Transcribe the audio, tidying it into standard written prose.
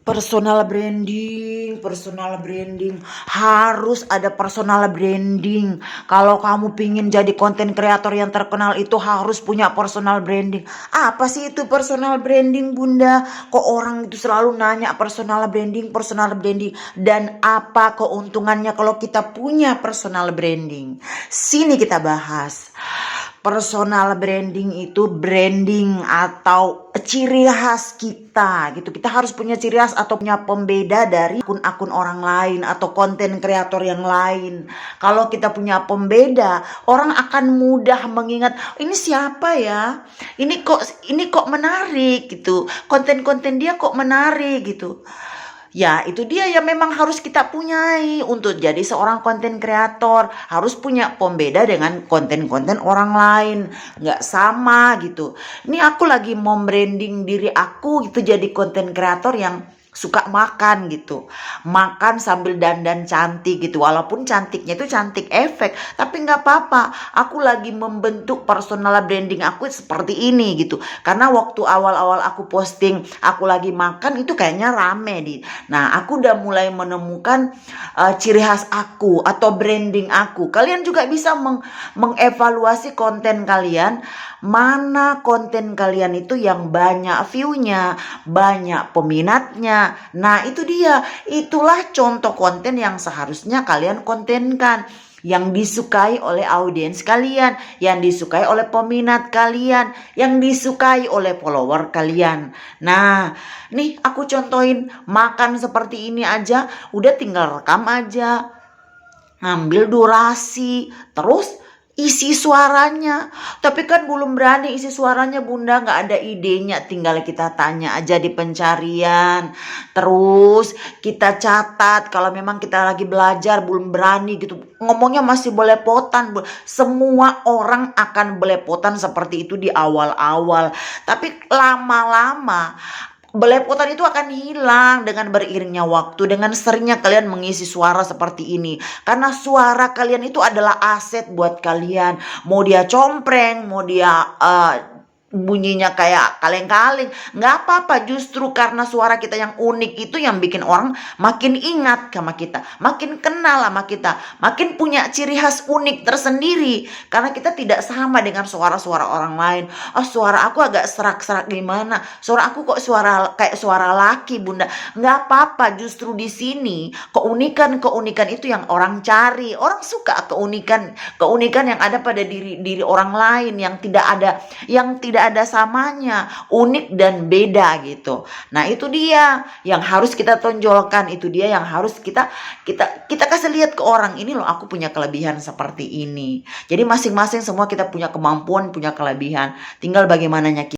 Personal branding, harus ada personal branding. Kalau kamu pingin jadi konten kreator yang terkenal itu harus punya personal branding. Apa sih itu personal branding, Bunda? Kok orang itu selalu nanya personal branding, dan apa keuntungannya kalau kita punya personal branding? Sini kita bahas. Personal branding itu branding atau ciri khas kita gitu. Kita harus punya ciri khas atau punya pembeda dari akun-akun orang lain atau konten kreator yang lain. Kalau kita punya pembeda, orang akan mudah mengingat, ini siapa ya? Ini kok menarik gitu. Konten-konten dia kok menarik gitu. Ya, itu dia yang memang harus kita punyai untuk jadi seorang konten kreator. Harus punya pembeda dengan konten-konten orang lain. Nggak sama gitu. Ini aku lagi mau branding diri aku gitu jadi konten kreator yang suka makan gitu. Makan sambil dandan cantik gitu. Walaupun cantiknya itu cantik efek. Tapi nggak apa-apa. Aku lagi membentuk personal branding aku seperti ini gitu. Karena waktu awal-awal aku posting aku lagi makan itu kayaknya rame di. Nah, aku udah mulai menemukan ciri khas aku atau branding aku. Kalian juga bisa mengevaluasi konten kalian. Mana konten kalian itu yang banyak view-nya, banyak peminatnya. Nah, itu dia. Itulah contoh konten yang seharusnya kalian kontenkan. Yang disukai oleh audiens kalian, yang disukai oleh peminat kalian, yang disukai oleh follower kalian. Nah, nih aku contohin makan seperti ini aja, udah tinggal rekam aja, ngambil durasi, terus isi suaranya. Tapi kan belum berani isi suaranya, Bunda, nggak ada idenya. Tinggal kita tanya aja di pencarian. Terus kita catat kalau memang kita lagi belajar belum berani gitu. Ngomongnya masih belepotan. Semua orang akan belepotan seperti itu di awal-awal. Tapi lama-lama belepotan itu akan hilang dengan beriringnya waktu, dengan seringnya kalian mengisi suara seperti ini. Karena suara kalian itu adalah aset buat kalian. Mau dia compreng, mau dia bunyinya kayak kaleng-kaleng, nggak apa-apa. Justru karena suara kita yang unik itu yang bikin orang makin ingat sama kita, makin kenal sama kita, makin punya ciri khas unik tersendiri. Karena kita tidak sama dengan suara-suara orang lain. Oh, suara aku agak serak-serak gimana, suara aku kok kayak suara laki, Bunda. Nggak apa-apa, justru di sini keunikan itu yang orang cari. Orang suka keunikan yang ada pada diri orang lain, yang tidak ada samanya, unik dan beda gitu. Nah, itu dia yang harus kita tonjolkan, itu dia yang harus kita kasih lihat ke orang, ini loh aku punya kelebihan seperti ini. Jadi masing-masing semua kita punya kemampuan, punya kelebihan. Tinggal bagaimananya kita